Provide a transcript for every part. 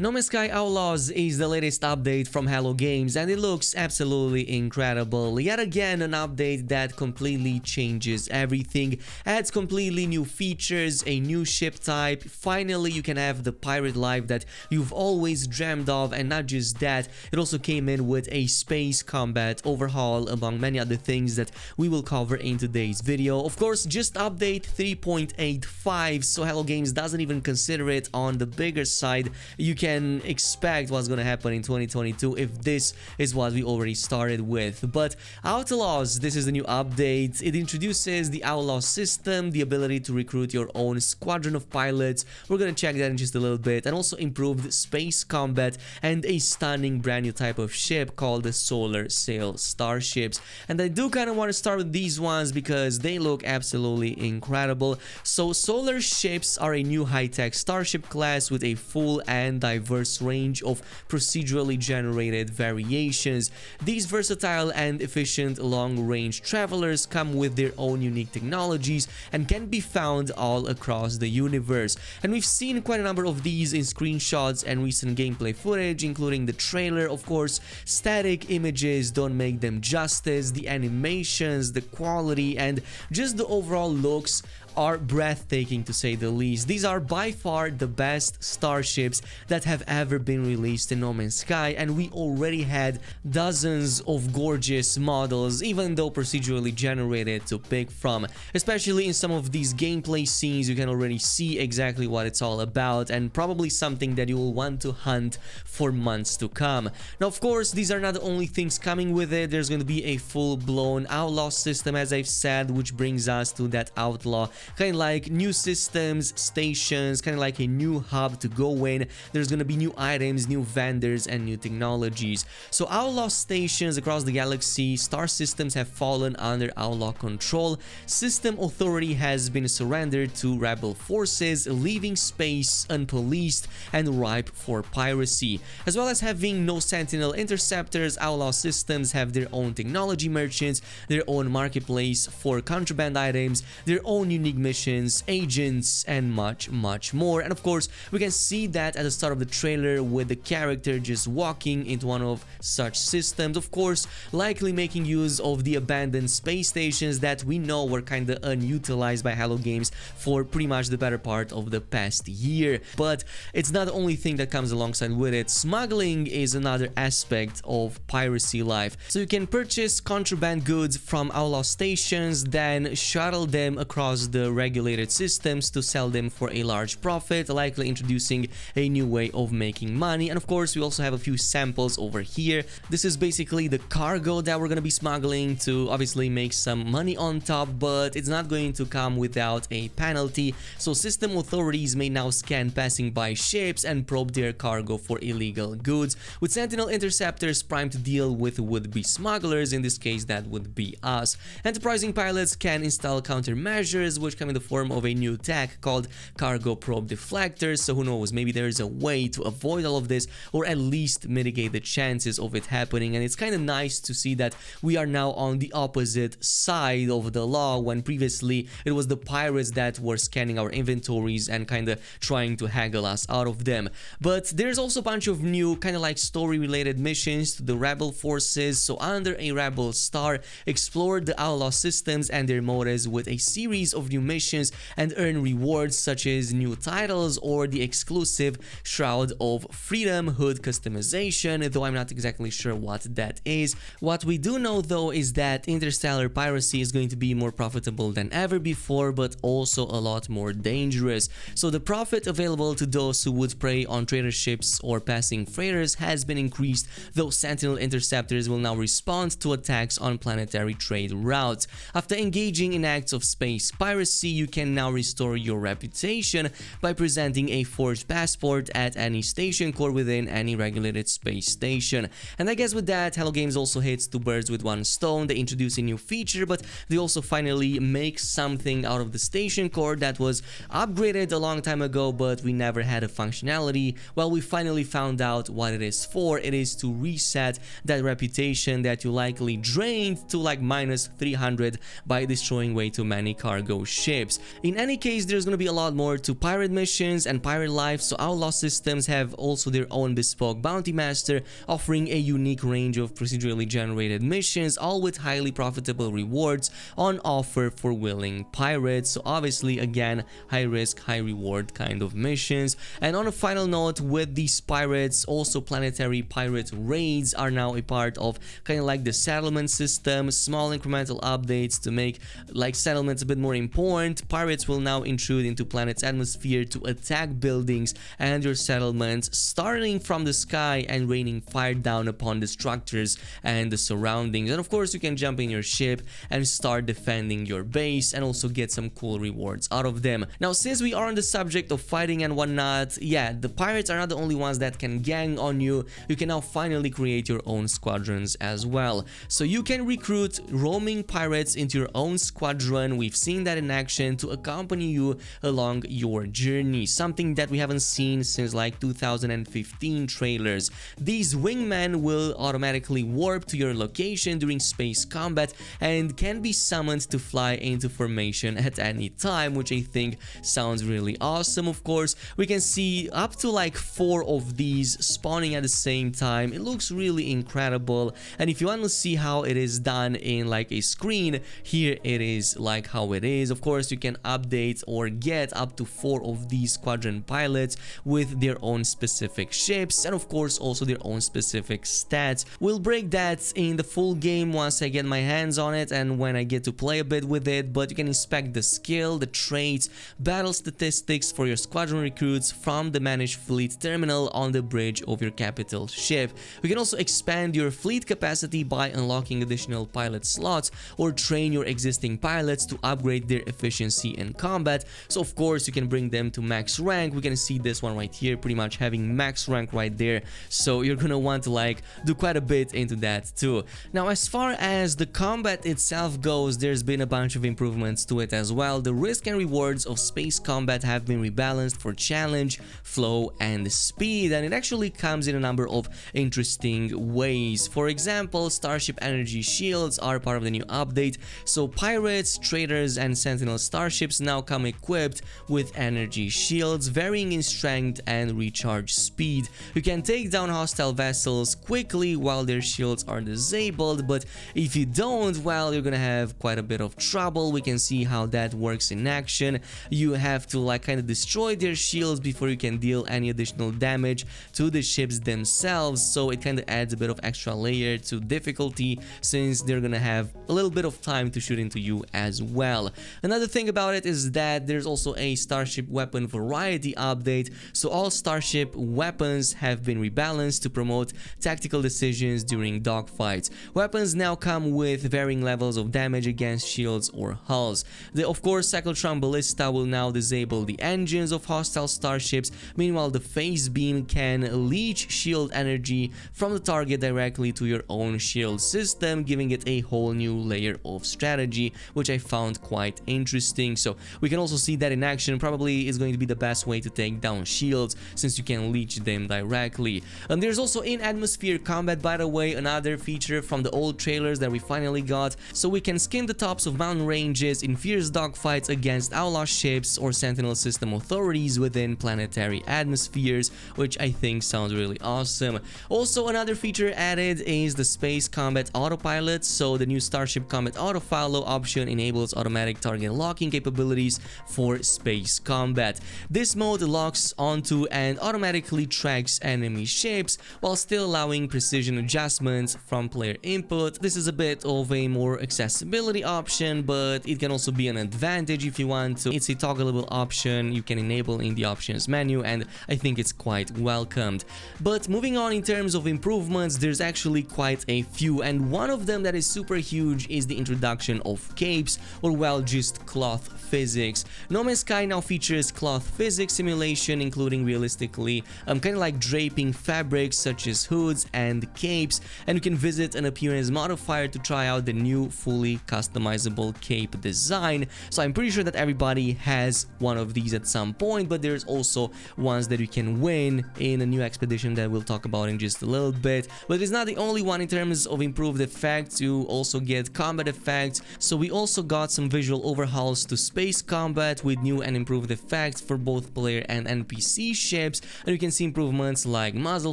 No Man's Sky Outlaws is the latest update from Hello Games and it looks absolutely incredible. Yet again an update that completely changes everything, adds completely new features, a new ship type. Finally you can have the pirate life that you've always dreamed of, and not just that, it also came in with a space combat overhaul among many other things that we will cover in today's video. Of course, just update 3.85, so Hello Games doesn't even consider it on the bigger side. You can expect what's gonna happen in 2022 if this is what we already started with. But Outlaws, this is the new update. It introduces the Outlaw System, the ability to recruit your own squadron of pilots. We're gonna check that in just a little bit, and also improved space combat and a stunning brand new type of ship called the Solar Sail Starships. And I do kind of want to start with these ones because they look absolutely incredible. So solar ships are a new high-tech starship class with a full and diverse range of procedurally generated variations. These versatile and efficient long-range travelers come with their own unique technologies and can be found all across the universe. And we've seen quite a number of these in screenshots and recent gameplay footage, including the trailer. Of course, static images don't make them justice. The animations, the quality, and just the overall looks are breathtaking, to say the least. These are by far the best starships that have ever been released in No Man's Sky, and we already had dozens of gorgeous models, even though procedurally generated, to pick from. Especially in some of these gameplay scenes, you can already see exactly what it's all about, and probably something that you will want to hunt for months to come. Now, of course, these are not the only things coming with it. There's going to be a full-blown Outlaw system, as I've said, which brings us to that Outlaw. Kind of like new systems, stations, kind of like a new hub to go in. There's gonna be new items, new vendors, and new technologies. So Outlaw stations across the galaxy, star systems have fallen under Outlaw control. System authority has been surrendered to rebel forces, leaving space unpoliced and ripe for piracy. As well as having no Sentinel interceptors, Outlaw systems have their own technology merchants, their own marketplace for contraband items, their own unique missions, agents, and much more. And of course, we can see that at the start of the trailer with the character just walking into one of such systems, of course likely making use of the abandoned space stations that we know were kinda unutilized by Hello Games for pretty much the better part of the past year. But it's not the only thing that comes alongside with it. Smuggling is another aspect of piracy life. So you can purchase contraband goods from Outlaw stations, then shuttle them across the regulated systems to sell them for a large profit, likely introducing a new way of making money. And of course, we also have a few samples over here. This is basically the cargo that we're going to be smuggling to obviously make some money on top, but it's not going to come without a penalty. So system authorities may now scan passing by ships and probe their cargo for illegal goods, with Sentinel interceptors primed to deal with would-be smugglers. In this case, that would be us. Enterprising pilots can install countermeasures, which come in the form of a new tech called cargo probe deflectors. So who knows, maybe there's a way to avoid all of this, or at least mitigate the chances of it happening. And it's kind of nice to see that we are now on the opposite side of the law, when previously it was the pirates that were scanning our inventories and kind of trying to haggle us out of them. But there's also a bunch of new kind of like story related missions to the rebel forces. So under a rebel star, explore the Outlaw systems and their motives with a series of new missions and earn rewards such as new titles or the exclusive Shroud of Freedom hood customization, though I'm not exactly sure what that is. What we do know though is that interstellar piracy is going to be more profitable than ever before, but also a lot more dangerous. So the profit available to those who would prey on trader ships or passing freighters has been increased, though Sentinel interceptors will now respond to attacks on planetary trade routes. After engaging in acts of space piracy, you can now restore your reputation by presenting a forged passport at any station core within any regulated space station. And I guess with that, Hello Games also hits two birds with one stone. They introduce a new feature, but they also finally make something out of the station core that was upgraded a long time ago, but we never had a functionality. Well, we finally found out what it is for. It is to reset that reputation that you likely drained to like -300 by destroying way too many cargo ships. ships. In any case, there's gonna be a lot more to pirate missions and pirate life, so Outlaw Systems have also their own bespoke bounty master, offering a unique range of procedurally generated missions, all with highly profitable rewards on offer for willing pirates. So obviously, again, high risk, high reward kind of missions. And on a final note, with these pirates, also planetary pirate raids are now a part of kind of like the settlement system. Small incremental updates to make like settlements a bit more important. Pirates will now intrude into planet's atmosphere to attack buildings and your settlements, starting from the sky and raining fire down upon the structures and the surroundings. And of course, you can jump in your ship and start defending your base and also get some cool rewards out of them. Now, since we are on the subject of fighting and whatnot, yeah, the pirates are not the only ones that can gang on you. You can now finally create your own squadrons as well. So you can recruit roaming pirates into your own squadron. We've seen that in action to accompany you along your journey, something that we haven't seen since like 2015 trailers. These wingmen will automatically warp to your location during space combat and can be summoned to fly into formation at any time, which I think sounds really awesome. Of course, we can see up to like 4 of these spawning at the same time. It looks really incredible, and if you want to see how it is done in like a screen, here it is like how it is. Of course, you can update or get up to 4 of these squadron pilots with their own specific ships and of course also their own specific stats. We'll break that in the full game once I get my hands on it and when I get to play a bit with it, but you can inspect the skill, the traits, battle statistics for your squadron recruits from the managed fleet terminal on the bridge of your capital ship. You can also expand your fleet capacity by unlocking additional pilot slots or train your existing pilots to upgrade their efficiency in combat. So of course you can bring them to max rank. We can see this one right here pretty much having max rank right there, so you're gonna want to like do quite a bit into that too. Now, as far as the combat itself goes, there's been a bunch of improvements to it as well. The risk and rewards of space combat have been rebalanced for challenge, flow and speed, and it actually comes in a number of interesting ways. For example, starship energy shields are part of the new update, so pirates, traders and sentinel starships now come equipped with energy shields varying in strength and recharge speed. You can take down hostile vessels quickly while their shields are disabled, but if you don't, well, you're gonna have quite a bit of trouble. We can see how that works in action. You have to like kind of destroy their shields before you can deal any additional damage to the ships themselves, so it kind of adds a bit of extra layer to difficulty since they're gonna have a little bit of time to shoot into you as well. Another thing about it is that there's also a starship weapon variety update, so all starship weapons have been rebalanced to promote tactical decisions during dogfights. Weapons now come with varying levels of damage against shields or hulls. Of course, Cyclotron Ballista will now disable the engines of hostile starships. Meanwhile, the phase beam can leech shield energy from the target directly to your own shield system, giving it a whole new layer of strategy, which I found quite interesting. So we can also see that in action. Probably is going to be the best way to take down shields since you can leech them directly. And there's also in atmosphere combat, by the way, another feature from the old trailers that we finally got, so we can skim the tops of mountain ranges in fierce dogfights against outlaw ships or sentinel system authorities within planetary atmospheres, which I think sounds really awesome. Also, another feature added is the space combat autopilot. So the new starship combat auto follow option enables automatic target locking capabilities for space combat. This mode locks onto and automatically tracks enemy ships while still allowing precision adjustments from player input. This is a bit of a more accessibility option, but it can also be an advantage if you want to. It's a toggleable option you can enable in the options menu, and I think it's quite welcomed. But moving on, in terms of improvements, there's actually quite a few, and one of them that is super huge is the introduction of capes, or well, just cloth physics. No Man's Sky now features cloth physics simulation, including realistically kind of like draping fabrics such as hoods and capes, and you can visit an appearance modifier to try out the new fully customizable cape design. So I'm pretty sure that everybody has one of these at some point, but there's also ones that you can win in a new expedition that we'll talk about in just a little bit. But it's not the only one in terms of improved effects. You also get combat effects, so we also got some visual overhauls to space combat with new and improved effects for both player and NPC ships, and you can see improvements like muzzle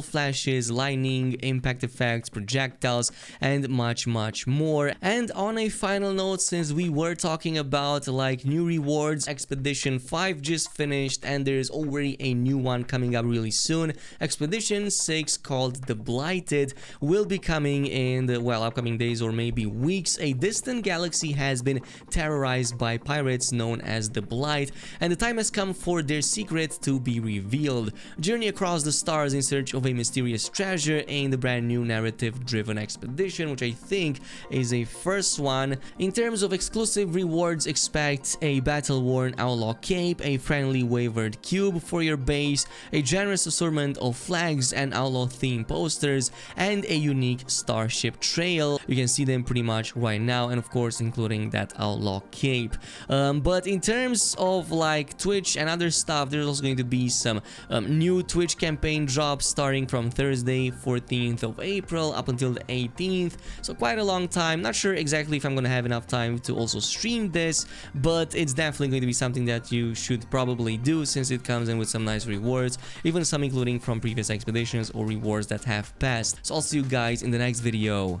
flashes, lightning, impact effects, projectiles, and much more. And on a final note, since we were talking about like new rewards, Expedition 5 just finished and there's already a new one coming up really soon. Expedition 6, called The Blighted, will be coming in the, well, upcoming days or maybe weeks. A distant galaxy has been terrorized by pirates known as the Blight, and the time has come for their secret to be revealed. Journey across the stars in search of a mysterious treasure in the brand new narrative-driven expedition, which I think is a first one. In terms of exclusive rewards, expect a battle-worn outlaw cape, a friendly wavered cube for your base, a generous assortment of flags and outlaw-themed posters, and a unique starship trail. You can see them pretty much right now, and of course including that outlaw cape. But in terms of like Twitch and other stuff, there's also going to be some new Twitch campaign drops starting from Thursday 14th of April up until the 18th, so quite a long time. Not sure exactly if I'm gonna have enough time to also stream this, but it's definitely going to be something that you should probably do since it comes in with some nice rewards, even some including from previous expeditions or rewards that have passed. So I'll see you guys in the next video.